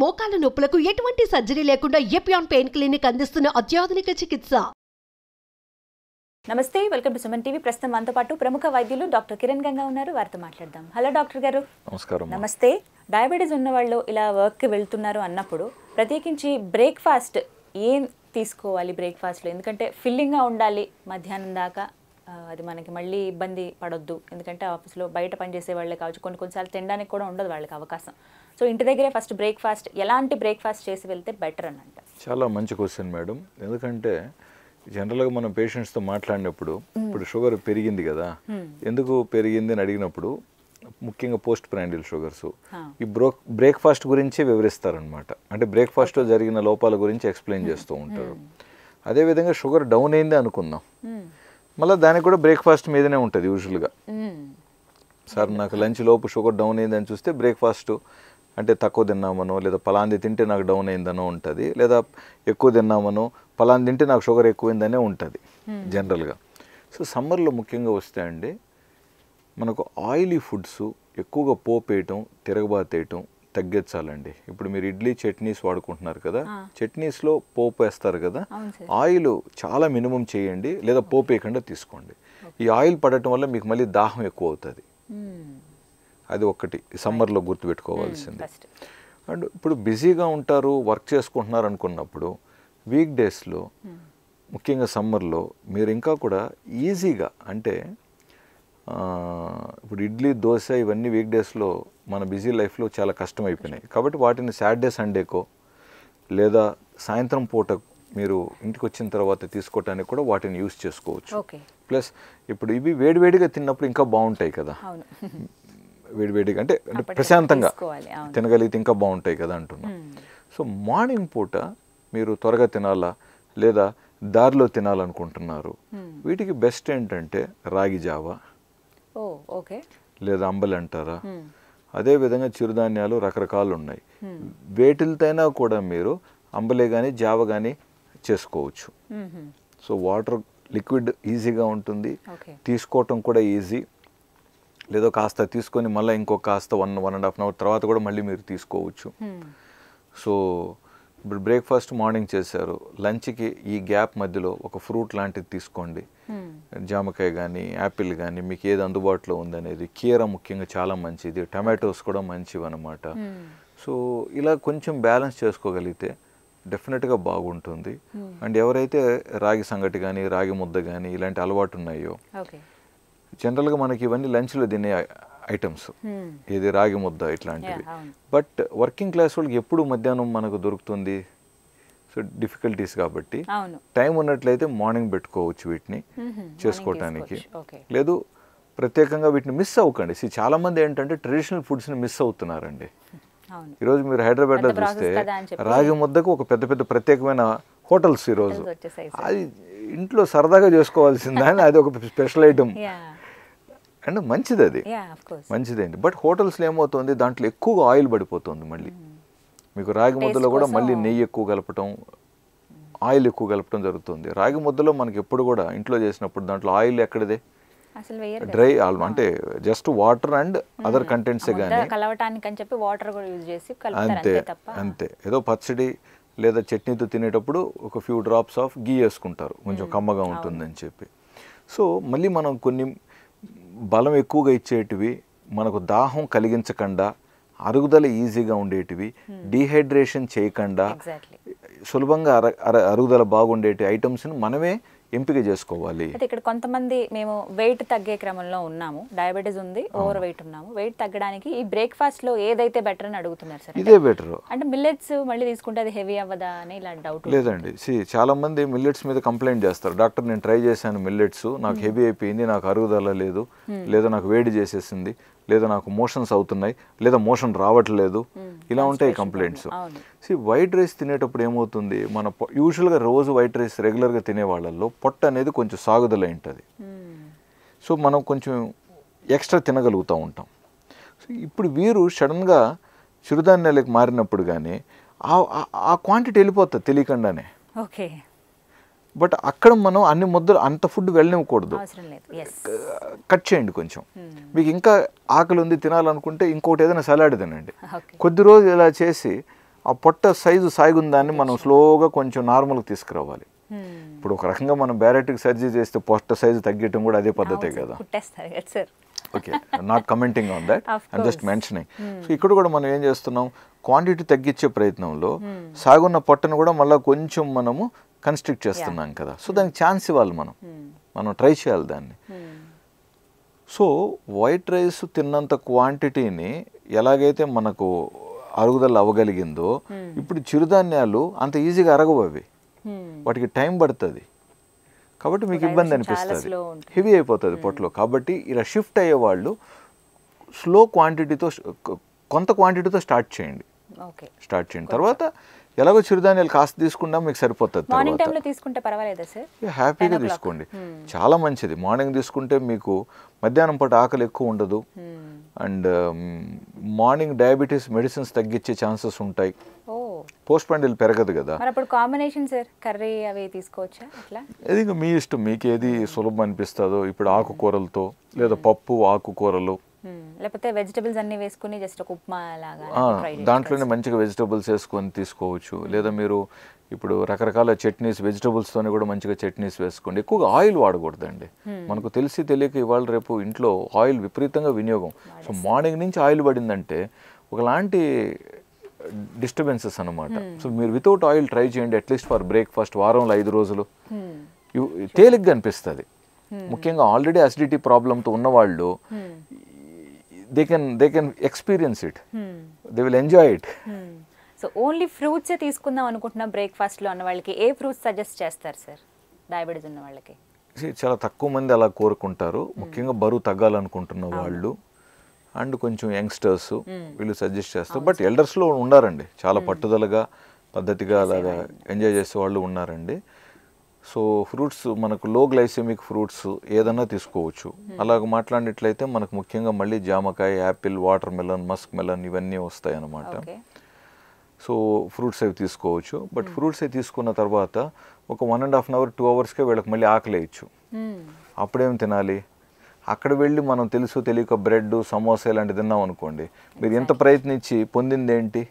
మోకాల నొప్పులకు ఎటువంటి సర్జరీ లేకుండా ఎపియాన్ పెయిన్ క్లినిక్ అందిస్తున్న అత్యాధునిక చికిత్స. నమస్తే, వెల్కమ్ టు సుమన్ టీవీ. ప్రస్తుతం మనతో పాటు ప్రముఖ వైద్యులు డాక్టర్ కిరణ్ గంగా ఉన్నారు. వారితో మాట్లాడదాం. హలో డాక్టర్ గారు. నమస్కారం. నమస్తే. డయాబెటీస్ ఉన్న వాళ్ళు ఇలా వర్క్కి వెళ్తున్నారు అన్నప్పుడు ప్రత్యేకించి బ్రేక్ఫాస్ట్ ఏం తీసుకోవాలి బ్రేక్ఫాస్ట్లో? ఎందుకంటే ఫిల్లింగ్గా ఉండాలి మధ్యాహ్నం దాకా, అది మనకి మళ్ళీ ఇబ్బంది పడొద్దు. ఎందుకంటే ఆఫీస్లో బయట పనిచేసే వాళ్ళే కావచ్చు, కొన్నిసార్లు తినడానికి కూడా ఉండదు వాళ్ళకి అవకాశం. సో ఇంటి దగ్గరే ఫస్ట్ బ్రేక్ఫాస్ట్ ఎలాంటి బ్రేక్ఫాస్ట్ చేసి వెళ్తే బెటర్ అని అంటారు? చాలా మంచి క్వశ్చన్ మేడం. ఎందుకంటే జనరల్గా మనం పేషెంట్స్తో మాట్లాడినప్పుడు ఇప్పుడు షుగర్ పెరిగింది కదా, ఎందుకు పెరిగింది అని అడిగినప్పుడు ముఖ్యంగా పోస్ట్ ప్రాండిల్ షుగర్స్ ఈ బ్రేక్ఫాస్ట్ గురించే వివరిస్తారనమాట. అంటే బ్రేక్ఫాస్ట్లో జరిగిన లోపాల గురించి ఎక్స్ప్లెయిన్ చేస్తూ ఉంటారు. అదేవిధంగా షుగర్ డౌన్ అయింది అనుకుందాం, మళ్ళీ దానికి కూడా బ్రేక్ఫాస్ట్ మీదనే ఉంటుంది యూజువల్గా. సార్ నాకు లంచ్ లోపు షుగర్ డౌన్ అయిందని చూస్తే బ్రేక్ఫాస్ట్ అంటే తక్కువ తిన్నామనో, లేదా పలాంది తింటే నాకు డౌన్ అయిందనో ఉంటుంది, లేదా ఎక్కువ తిన్నామనో పలాంది తింటే నాకు షుగర్ ఎక్కువైందనే ఉంటుంది జనరల్గా. సో సమ్మర్లో ముఖ్యంగా వస్తే అండి మనకు ఆయిలీ ఫుడ్స్ ఎక్కువగా పోపేయటం, తిరగబాతేయటం తగ్గించాలండి. ఇప్పుడు మీరు ఇడ్లీ చట్నీస్ వాడుకుంటున్నారు కదా, చట్నీస్లో పోపు వేస్తారు కదా, ఆయిల్ చాలా మినిమం చేయండి, లేదా పోపు వేయకుండా తీసుకోండి. ఈ ఆయిల్ పడటం వల్ల మీకు మళ్ళీ దాహం ఎక్కువ అవుతుంది. అది ఒకటి సమ్మర్లో గుర్తుపెట్టుకోవాల్సింది. అండ్ ఇప్పుడు బిజీగా ఉంటారు, వర్క్ చేసుకుంటున్నారు అనుకున్నప్పుడు వీక్ డేస్లో ముఖ్యంగా సమ్మర్లో మీరు ఇంకా కూడా ఈజీగా, అంటే ఇప్పుడు ఇడ్లీ దోశ ఇవన్నీ వీక్ డేస్లో మన బిజీ లైఫ్లో చాలా కష్టమైపోయినాయి. కాబట్టి వాటిని సాటర్డే సండేకో లేదా సాయంత్రం పూట మీరు ఇంటికి వచ్చిన తర్వాత తీసుకోవటానికి కూడా వాటిని యూస్ చేసుకోవచ్చు. ప్లస్ ఇప్పుడు ఇవి వేడివేడిగా తిన్నప్పుడు ఇంకా బాగుంటాయి కదా, వేడివేడిగా అంటే ప్రశాంతంగా తినగలిగితే ఇంకా బాగుంటాయి కదా అంటున్నాం. సో మార్నింగ్ పూట మీరు త్వరగా తినాలా లేదా దారిలో తినాలనుకుంటున్నారు, వీటికి బెస్ట్ ఏంటంటే రాగి జావా లేదా అంబలి అంటారా, అదేవిధంగా చిరుధాన్యాలు రకరకాలు ఉన్నాయి. వేటిలతైనా కూడా మీరు అంబలే కానీ జావ కానీ చేసుకోవచ్చు. సో వాటర్ లిక్విడ్ ఈజీగా ఉంటుంది, తీసుకోవటం కూడా ఈజీ. లేదో కాస్త తీసుకొని మళ్ళీ ఇంకొక కాస్త 1.5 అవర్ తర్వాత కూడా మళ్ళీ మీరు తీసుకోవచ్చు. సో ఇప్పుడు బ్రేక్ఫాస్ట్ మార్నింగ్ చేశారు, లంచ్కి ఈ గ్యాప్ మధ్యలో ఒక ఫ్రూట్ లాంటిది తీసుకోండి. జామకాయ కానీ యాపిల్ కానీ మీకు ఏది అందుబాటులో ఉందనేది. కీర ముఖ్యంగా చాలా మంచిది, టమాటోస్ కూడా మంచివి అన్నమాట. సో ఇలా కొంచెం బ్యాలెన్స్ చేసుకోగలిగితే డెఫినెట్గా బాగుంటుంది. అండ్ ఎవరైతే రాగి సంగటి కానీ రాగి ముద్ద కానీ ఇలాంటి అలవాటు ఉన్నాయో, జనరల్గా మనకి ఇవన్నీ లంచ్లో తినే ఐటమ్స్, ఇది రాగి ముద్ద ఇట్లాంటివి. బట్ వర్కింగ్ క్లాస్ వాళ్ళకి ఎప్పుడు మధ్యాహ్నం మనకు దొరుకుతుంది, సో డిఫికల్టీస్ కాబట్టి టైం ఉన్నట్లయితే మార్నింగ్ పెట్టుకోవచ్చు వీటిని చేసుకోవటానికి. లేదు ప్రత్యేకంగా వీటిని మిస్ అవ్వకండి. చాలామంది ఏంటంటే ట్రెడిషనల్ ఫుడ్స్ని మిస్ అవుతున్నారండి. ఈరోజు మీరు హైదరాబాద్లో చూస్తే రాగి ముద్దకు ఒక పెద్ద పెద్ద ప్రత్యేకమైన హోటల్స్ ఈరోజు. అది ఇంట్లో సరదాగా చేసుకోవాల్సిందా అని అది ఒక స్పెషల్ ఐటమ్ అండ్ మంచిది, అది మంచిదండి. బట్ హోటల్స్లో ఏమవుతుంది, దాంట్లో ఎక్కువగా ఆయిల్ పడిపోతుంది. మళ్ళీ మీకు రాగి ముద్దలో కూడా మళ్ళీ నెయ్యి ఎక్కువ కలపటం, ఆయిల్ ఎక్కువ కలపటం జరుగుతుంది. రాగి ముద్దలో మనకి ఎప్పుడు కూడా ఇంట్లో చేసినప్పుడు దాంట్లో ఆయిల్ ఎక్కడిదే, డ్రై అంటే జస్ట్ వాటర్ అండ్ అదర్ కంటెంట్సే కానీ అంతే అంతే. ఏదో పచ్చడి లేదా చట్నీతో తినేటప్పుడు ఒక ఫ్యూ డ్రాప్స్ ఆఫ్ గీ వేసుకుంటారు, కొంచెం కమ్మగా ఉంటుందని చెప్పి. సో మళ్ళీ మనం కొన్ని బలం ఎక్కువగా ఇచ్చేటివి, మనకు దాహం కలిగించకుండా, అరుగుదల ఈజీగా ఉండేటివి, డీహైడ్రేషన్ చేయకుండా సులభంగా అరుగుదల బాగుండేటి ఐటమ్స్ని మనమే ఎంపిక చేసుకోవాలి. అయితే ఇక్కడ కొంతమంది మేము వెయిట్ తగ్గే క్రమంలో ఉన్నాము, డయాబెటీస్ ఉంది, ఓవర్ వెయిట్ ఉన్నాము, వెయిట్ తగ్గడానికి ఈ బ్రేక్ఫాస్ట్ లో ఏదైతే బెటర్ అని అడుగుతున్నారు సార్. ఇదే బెటర్ అంటే మిల్లెట్స్ మళ్ళీ తీసుకుంటే అది హెవీ అవ్వదా అని ఇలా డౌట్. లేదండి, చాలా మంది మిల్లెట్స్ మీద కంప్లైంట్ చేస్తారు. డాక్టర్ నేను ట్రై చేశాను మిల్లెట్స్, నాకు హెవీ అయిపోయింది, నాకు అరుగుదల లేదు, లేదా నాకు వేడి చేసేసింది, లేదా నాకు మోషన్స్ అవుతున్నాయి, లేదా మోషన్ రావట్లేదు, ఇలా ఉంటాయి కంప్లైంట్స్. వైట్ రైస్ తినేటప్పుడు ఏమవుతుంది, మన యూజువల్గా రోజు వైట్ రైస్ రెగ్యులర్గా తినే వాళ్ళల్లో పొట్ట అనేది కొంచెం సాగుదల ఉంటుంది. సో మనం కొంచెం ఎక్స్ట్రా తినగలుగుతూ ఉంటాం. సో ఇప్పుడు వీరు సడన్గా చిరుధాన్యాలకు మారినప్పుడు కానీ ఆ క్వాంటిటీ వెళ్ళిపోతుంది తెలియకుండానే. ఓకే. బట్ అక్కడ మనం అన్ని ముద్దలు అంత ఫుడ్ వెళ్ళనివ్వకూడదు, కట్ చేయండి కొంచెం. మీకు ఇంకా ఆకలి ఉంది తినాలనుకుంటే ఇంకోటి ఏదైనా సలాడ్ తినండి. కొద్ది రోజులు ఇలా చేసి ఆ పొట్ట సైజు సాగుందాన్ని మనం స్లోగా కొంచెం నార్మల్గా తీసుకురావాలి. ఇప్పుడు ఒక రకంగా మనం బ్యారెటిక్ సర్జరీ చేస్తే పొట్ట సైజు తగ్గటం కూడా అదే పద్ధతే కదా. Okay, not commenting on that, I'm just mentioning. So ఇక్కడ కూడా మనం ఏం చేస్తున్నాం, క్వాంటిటీ తగ్గించే ప్రయత్నంలో సాగున్న పొట్టను కూడా మళ్ళీ కొంచెం మనము కన్స్ట్రిక్ట్ చేస్తున్నాం కదా. సో దానికి ఛాన్స్ ఇవ్వాలి, మనం ట్రై చేయాలి దాన్ని. సో వైట్ రైస్ తిన్నంత క్వాంటిటీని ఎలాగైతే మనకు అరుగుదల అవ్వగలిగిందో, ఇప్పుడు చిరుధాన్యాలు అంత ఈజీగా అరగవు, అవి వాటికి టైం పడుతుంది. కాబట్టి మీకు ఇబ్బంది అనిపిస్తుంది, హెవీ అయిపోతుంది పొట్టలో. కాబట్టి ఇలా షిఫ్ట్ అయ్యే వాళ్ళు స్లో క్వాంటిటీతో, కొంత క్వాంటిటీతో స్టార్ట్ చేయండి. తర్వాత ఎలాగో చిరుధాన్యాలు కాస్త తీసుకున్నా మీకు సరిపోతుంది. హ్యాపీగా తీసుకోండి, చాలా మంచిది. మార్నింగ్ తీసుకుంటే మీకు మధ్యాహ్నం పూట ఆకలి ఎక్కువ ఉండదు. అండ్ మార్నింగ్ డయాబెటీస్ మెడిసిన్స్ తగ్గించే ఛాన్సెస్ ఉంటాయి. పోస్ట్ పాండిల్ పెరగదు కదా. ఇది మీ ఇష్టం, మీకు ఏది సులభం అనిపిస్తుందో. ఇప్పుడు ఆకుకూరలతో లేదా పప్పు ఆకుకూరలు, లేకపోతే వెజిటబుల్స్ అన్ని వేసుకుని జస్ట్ ఒక ఉప్మా లాగా దాంట్లోనే మంచిగా వెజిటబుల్స్ వేసుకొని తీసుకోవచ్చు. లేదా మీరు ఇప్పుడు రకరకాల చట్నీస్, వెజిటబుల్స్తోనే కూడా మంచిగా చట్నీస్ వేసుకోండి. ఎక్కువగా ఆయిల్ వాడకూడదండి. మనకు తెలిసి తెలియక ఇవాళ రేపు ఇంట్లో ఆయిల్ విపరీతంగా వినియోగం. సో మార్నింగ్ నుంచి ఆయిల్ పడిందంటే ఒకలాంటి డిస్టర్బెన్సెస్ అనమాట. సో మీరు వితౌట్ ఆయిల్ ట్రై చేయండి, అట్లీస్ట్ ఫర్ బ్రేక్ఫాస్ట్. వారంలో 5 రోజులు తేలిగ్గా అనిపిస్తుంది. ముఖ్యంగా ఆల్రెడీ అసిడిటీ ప్రాబ్లంతో ఉన్నవాళ్ళు they can experience it, they will enjoy it. So only ఫ్రూట్సే తీసుకుందాం అనుకుంటున్నా బ్రేక్ఫాస్ట్లో అన్న వాళ్ళకి ఏ ఫ్రూట్స్ సజెస్ట్ చేస్తారు సార్, డయాబెటీస్ ఉన్న వాళ్ళకి? చాలా తక్కువ మంది అలా కోరుకుంటారు, ముఖ్యంగా బరువు తగ్గాలనుకుంటున్న వాళ్ళు అండ్ కొంచెం యంగ్స్టర్స్, వీళ్ళు సజెస్ట్ చేస్తారు. బట్ ఎల్డర్స్లో ఉన్నారండి చాలా పట్టుదలగా, పద్ధతిగా అలాగా ఎంజాయ్ చేసే వాళ్ళు ఉన్నారండి. సో ఫ్రూట్స్ మనకు లో గ్లైసెమిక్ ఫ్రూట్స్ ఏదన్నా తీసుకోవచ్చు. అలాగ మాట్లాడినట్లయితే మనకు ముఖ్యంగా మళ్ళీ జామకాయ, Apple, water melon, Musk melon ఇవన్నీ వస్తాయి అన్నమాట. సో ఫ్రూట్స్ అవి తీసుకోవచ్చు. బట్ ఫ్రూట్స్ అవి తీసుకున్న తర్వాత ఒక 1.5 hours 2 hours వీళ్ళకి మళ్ళీ ఆకలేయచ్చు. అప్పుడేం తినాలి, అక్కడ వెళ్ళి మనం తెలుసు తెలియక బ్రెడ్, సమోసా ఇలాంటివి తిన్నాం అనుకోండి, మీరు ఎంత ప్రయత్నించి పొందింది ఏంటి?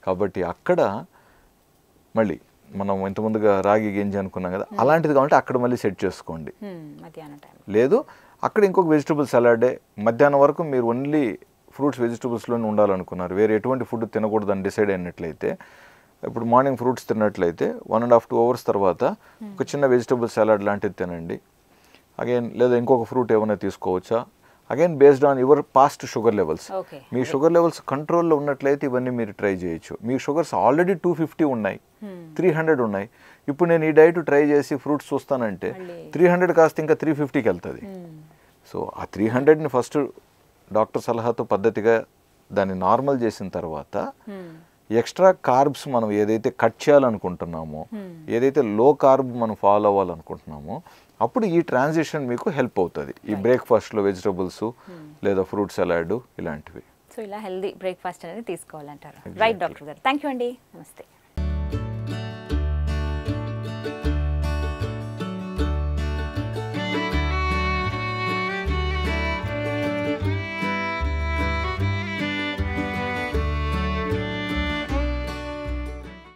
కాబట్టి అక్కడ మళ్ళీ మనం ఇంతకుముందుగా రాగి గింజ అనుకున్నాం కదా, అలాంటిది కావాలంటే అక్కడ మళ్ళీ సెట్ చేసుకోండి. లేదు అక్కడ ఇంకొక వెజిటబుల్ సలాడే, మధ్యాహ్నం వరకు మీరు ఓన్లీ ఫ్రూట్స్ వెజిటబుల్స్లోనే ఉండాలనుకున్నారు, వేరే ఎటువంటి ఫుడ్ తినకూడదని డిసైడ్ అయినట్లయితే, ఇప్పుడు మార్నింగ్ ఫ్రూట్స్ తిన్నట్లయితే 1.5 2 hours తర్వాత ఒక చిన్న వెజిటబుల్ సలాడ్ లాంటిది తినండి. అగైన్ లేదా ఇంకొక ఫ్రూట్ ఏమైనా తీసుకోవచ్చా, again based on your past sugar levels. Me sugar levels కంట్రోల్లో ఉన్నట్లయితే ఇవన్నీ మీరు ట్రై చేయొచ్చు. మీ షుగర్స్ ఆల్రెడీ 250 ఉన్నాయి, 300 ఉన్నాయి. ఇప్పుడు నేను ఈ డైట్ ట్రై చేసి ఫ్రూట్స్ చూస్తానంటే 300 కాస్త ఇంకా 350కి వెళ్తుంది. సో ఆ 300ని ఫస్ట్ డాక్టర్ సలహాతో పద్ధతిగా దాన్ని నార్మల్ చేసిన తర్వాత ఎక్స్ట్రా కార్బ్స్ మనం ఏదైతే కట్ చేయాలనుకుంటున్నామో, ఏదైతే లో కార్బ్ మనం ఫాలో అవ్వాలనుకుంటున్నామో, అప్పుడు ఈ ట్రాన్సిషన్ మీకు హెల్ప్ అవుతుంది. ఈ బ్రేక్ఫాస్ట్లో వెజిటబుల్స్ లేదా ఫ్రూట్ సలాడ్ ఇలాంటివి. సో ఇలా హెల్దీ బ్రేక్ఫాస్ట్ అనేది తీసుకోవాలంటారు. రైట్ డాక్టర్ గారు, థ్యాంక్ యూ అండి, నమస్తే.